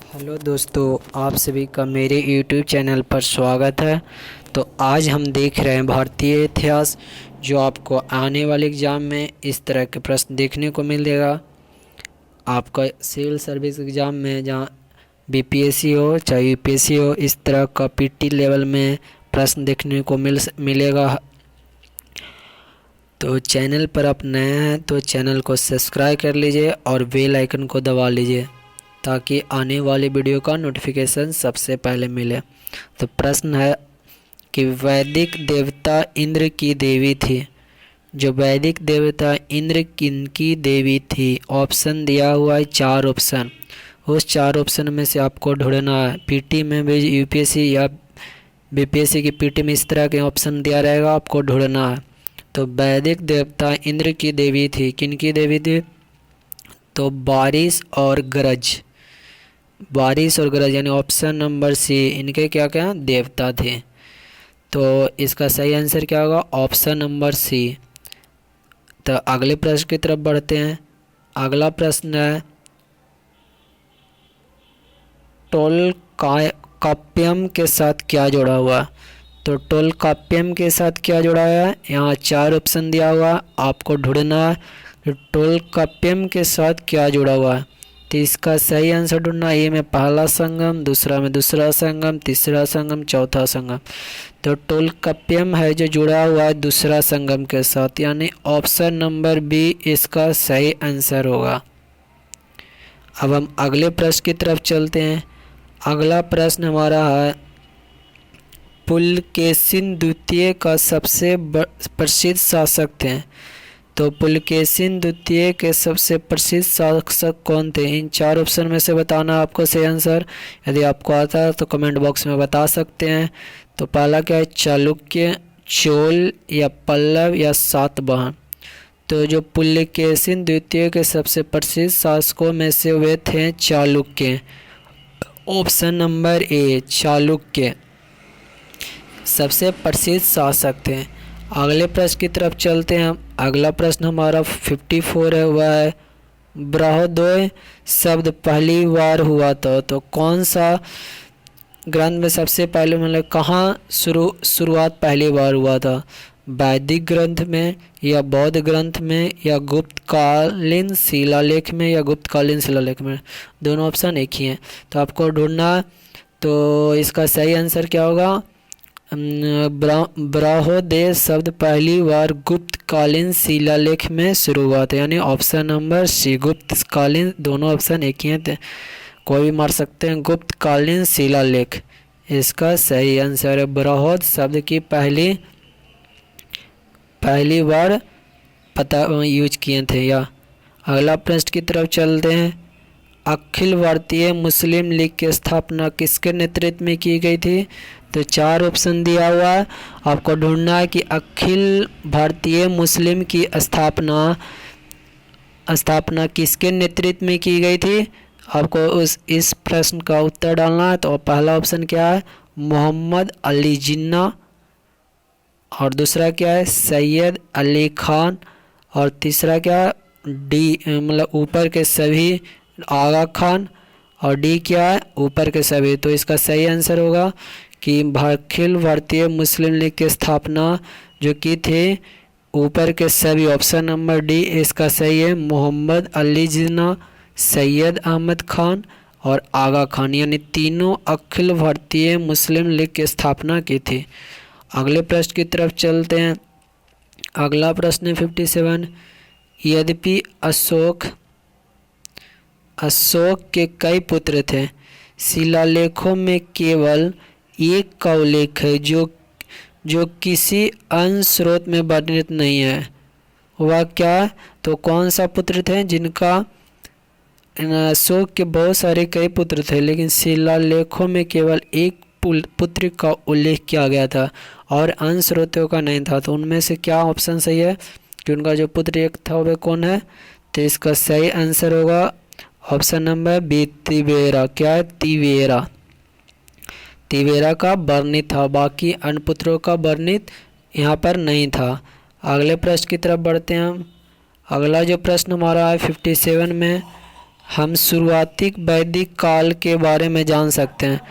Hello दोस्तों, आप सभी का मेरे यूट्यूब चैनल पर स्वागत है। तो आज हम देख रहे हैं भारतीय इतिहास, जो आपको आने वाले एग्ज़ाम में इस तरह के प्रश्न देखने को मिलेगा। आपका सिविल सर्विस एग्ज़ाम में जहाँ बीपीएससी हो चाहे यूपीएससी हो, इस तरह का पीटी लेवल में प्रश्न देखने को मिलेगा। तो चैनल पर आप नए हैं तो चैनल को सब्सक्राइब कर लीजिए और बेल आइकन को दबा लीजिए ताकि आने वाली वीडियो का नोटिफिकेशन सबसे पहले मिले। तो प्रश्न है कि वैदिक देवता इंद्र की देवी थी। जो वैदिक देवता इंद्र किनकी देवी थी? ऑप्शन दिया हुआ है, 4 ऑप्शन। उस 4 ऑप्शन में से आपको ढूंढना है। पीटी में भी यूपीएससी या बीपीएससी की पीटी में इस तरह के ऑप्शन दिया रहेगा, आपको ढूंढना है। तो वैदिक देवता इंद्र की देवी थी। किनकी देवी थी? तो बारिश और गरज। बारिश और गरज यानी ऑप्शन नंबर सी, इनके क्या क्या देवता थे। तो इसका सही आंसर क्या होगा? Option number C. तो अगले प्रश्न की तरफ बढ़ते हैं। अगला प्रश्न है टोलकाप्पियम के साथ क्या जुड़ा हुआ? तो टोलकाप्पियम के साथ क्या जुड़ा है? यहाँ 4 ऑप्शन दिया हुआ, आपको ढूंढना है टोलकाप्पियम के साथ क्या जुड़ा हुआ है। तो इसका सही आंसर ढूंढना। ए में पहला संगम, दूसरा में दूसरा संगम, तीसरा संगम, चौथा संगम। तो टोलकाप्पियम है जो जुड़ा हुआ है दूसरा संगम के साथ, यानी ऑप्शन नंबर बी इसका सही आंसर होगा। अब हम अगले प्रश्न की तरफ चलते हैं। अगला प्रश्न हमारा है पुलकेशिन द्वितीय का सबसे प्रसिद्ध शासक थे। तो पुलकेशिन द्वितीय के सबसे प्रसिद्ध शासक कौन थे? इन 4 ऑप्शन में से बताना आपको सही आंसर। यदि आपको आता है तो कमेंट बॉक्स में बता सकते हैं। तो पहला क्या है? चालुक्य, चोल या पल्लव या सातवाहन। तो जो पुलकेशिन द्वितीय के सबसे प्रसिद्ध शासकों में से वे थे Chalukya. Option number A Chalukya सबसे प्रसिद्ध शासक थे। अगले प्रश्न की तरफ चलते हैं। अगला प्रश्न हमारा 54 है, वह है ब्रह्मोदय शब्द पहली बार हुआ था। तो कौन सा ग्रंथ में सबसे पहले, मतलब कहाँ शुरुआत पहली बार हुआ था? वैदिक ग्रंथ में या बौद्ध ग्रंथ में या गुप्तकालीन शिलालेख में या गुप्तकालीन शिलालेख में? दोनों ऑप्शन एक ही हैं, तो आपको ढूंढना। तो इसका सही आंसर क्या होगा? ब्रह्मोदय शब्द पहली बार गुप्तकालीन शिलालेख में शुरू हुआ था, यानी ऑप्शन नंबर सी गुप्तकालीन। दोनों ऑप्शन एक ही हैं, कोई भी मार सकते हैं। गुप्तकालीन शिलालेख इसका सही आंसर है। ब्रह्मोदय शब्द की पहली बार यूज किए थे। या अगला प्रश्न की तरफ चलते हैं। अखिल भारतीय मुस्लिम लीग की स्थापना किसके नेतृत्व में की गई थी? तो 4 ऑप्शन दिया हुआ है, आपको ढूंढना है कि अखिल भारतीय मुस्लिम की स्थापना किसके नेतृत्व में की गई थी। आपको इस प्रश्न का उत्तर डालना है। तो पहला ऑप्शन क्या है? मोहम्मद अली जिन्ना। और दूसरा क्या है? सैयद अली खान। और तीसरा क्या है? डी मतलब ऊपर के सभी, आगा खान। और डी क्या है? ऊपर के सभी। तो इसका सही आंसर होगा कि अखिल भारतीय मुस्लिम लीग की स्थापना जो की थी ऊपर के सभी। ऑप्शन नंबर डी इसका सही है। मोहम्मद अली जिन्ना, सैयद अहमद खान और आगा खान, यानी तीनों अखिल भारतीय मुस्लिम लीग की स्थापना की थी। अगले प्रश्न की तरफ चलते हैं। अगला प्रश्न है 57। यद्यपि अशोक के कई पुत्र थे, शिलालेखों में केवल एक का उल्लेख है जो किसी अन्य स्रोत में वर्णित नहीं है। वह क्या? तो कौन सा पुत्र थे जिनका? अशोक के बहुत सारे कई पुत्र थे, लेकिन शिलालेखों में केवल एक पुत्र का उल्लेख किया गया था और अन्य स्रोतों का नहीं था। तो उनमें से क्या ऑप्शन सही है कि उनका जो पुत्र एक था वह कौन है? तो इसका सही आंसर होगा ऑप्शन नंबर बी तिवेरा। क्या है? तिवेरा का वर्णित था, बाकी अन्य पुत्रों का वर्णित यहाँ पर नहीं था। अगले प्रश्न की तरफ बढ़ते हैं हम। अगला जो प्रश्न हमारा है 57 में हम शुरुआती वैदिक काल के बारे में जान सकते हैं।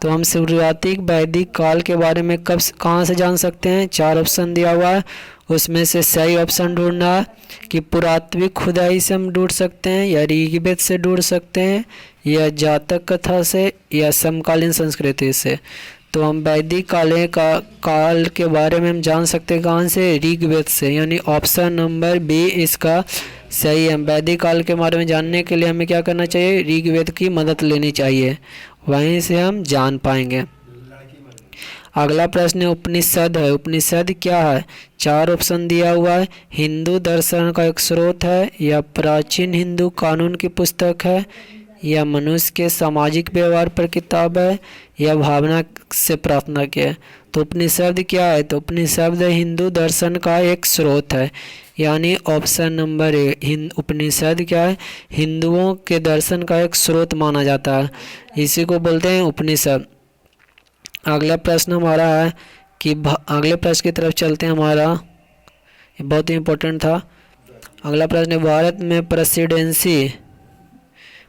तो हम शुरुआती वैदिक काल के बारे में कहाँ से जान सकते हैं? 4 ऑप्शन दिया हुआ है, उसमें से सही ऑप्शन ढूंढना है कि पुरातात्विक खुदाई से हम ढूंढ सकते हैं, या ऋग्वेद से ढूंढ सकते हैं, या जातक कथा से, या समकालीन संस्कृति से। तो हम वैदिक काल के बारे में हम जान सकते हैं कहाँ से? ऋग्वेद से, यानी ऑप्शन नंबर बी इसका सही है। वैदिक काल के बारे में जानने के लिए हमें क्या करना चाहिए? ऋग्वेद की मदद लेनी चाहिए, वहीं से हम जान पाएंगे। अगला प्रश्न उपनिषद है। उपनिषद क्या है? 4 ऑप्शन दिया हुआ है। हिंदू दर्शन का एक स्रोत है, या प्राचीन हिंदू कानून की पुस्तक है, या मनुष्य के सामाजिक व्यवहार पर किताब है, या भावना से प्रार्थना की है। तो उपनिषद क्या है? तो उपनिषद हिंदू दर्शन का एक स्रोत है, यानी ऑप्शन नंबर ए। उपनिषद क्या है? हिंदुओं के दर्शन का एक स्रोत माना जाता है, इसी को बोलते हैं उपनिषद। अगला प्रश्न हमारा है कि अगले प्रश्न की तरफ चलते हैं। हमारा ये बहुत ही इम्पोर्टेंट था। अगला प्रश्न है, भारत में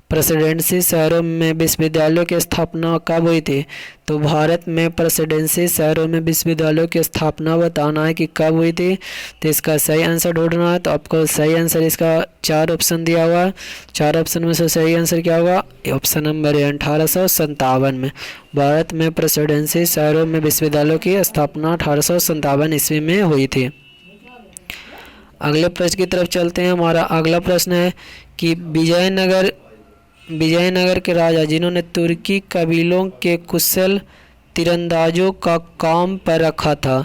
प्रेसिडेंसी शहरों में विश्वविद्यालयों की स्थापना कब हुई थी? तो भारत में प्रेसिडेंसी शहरों में विश्वविद्यालयों की स्थापना बताना है कि कब हुई थी। तो इसका सही आंसर ढूंढना है। तो आपको सही आंसर इसका 4 ऑप्शन दिया हुआ है। 4 ऑप्शन में से सही आंसर क्या होगा? ऑप्शन नंबर 1857 में भारत में प्रेसिडेंसी शहरों में विश्वविद्यालयों की स्थापना 1857 ईस्वी में हुई थी। अगले प्रश्न की तरफ चलते हैं। हमारा अगला प्रश्न है कि विजयनगर के राजा जिन्होंने तुर्की कबीलों के कुशल तीरंदाजों का काम पर रखा था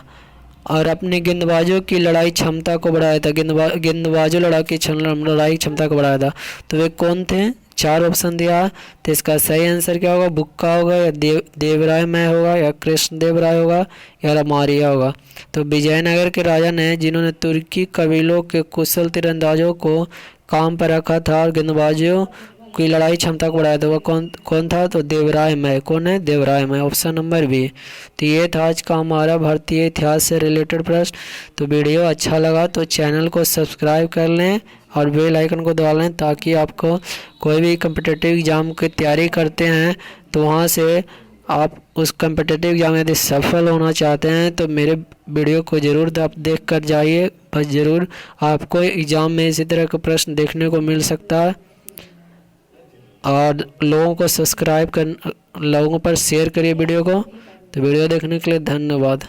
और अपने गेंदबाजों की लड़ाई क्षमता को बढ़ाया था, गेंदबाजों लड़ाई क्षमता को बढ़ाया था, तो वे कौन थे? 4 ऑप्शन दिया। तो इसका सही आंसर क्या होगा? बुक्का होगा, या देवराय मैं होगा, या कृष्णदेव राय होगा, या रमारिया होगा। तो विजयनगर के राजा ने जिन्होंने तुर्की कबीलों के कुशल तीरंदाजों को काम पर रखा था और गेंदबाजों की लड़ाई क्षमता को बढ़ाया था, वह कौन था? तो देवराय मैं। कौन है? देवराय मैं, ऑप्शन नंबर बी। तो ये था आज का हमारा भारतीय इतिहास से रिलेटेड प्रश्न। तो वीडियो अच्छा लगा तो चैनल को सब्सक्राइब कर लें और बेल आइकन को दबा लें, ताकि आपको कोई भी कम्पिटिटिव एग्ज़ाम की तैयारी करते हैं तो वहाँ से आप उस कम्पिटिटिव एग्ज़ाम यदि सफल होना चाहते हैं तो मेरे वीडियो को ज़रूर आप देख कर जाइए। बस ज़रूर आपको एग्ज़ाम में इसी तरह का प्रश्न देखने को मिल सकता है। और लोगों को लोगों पर शेयर करिए वीडियो को। तो वीडियो देखने के लिए धन्यवाद।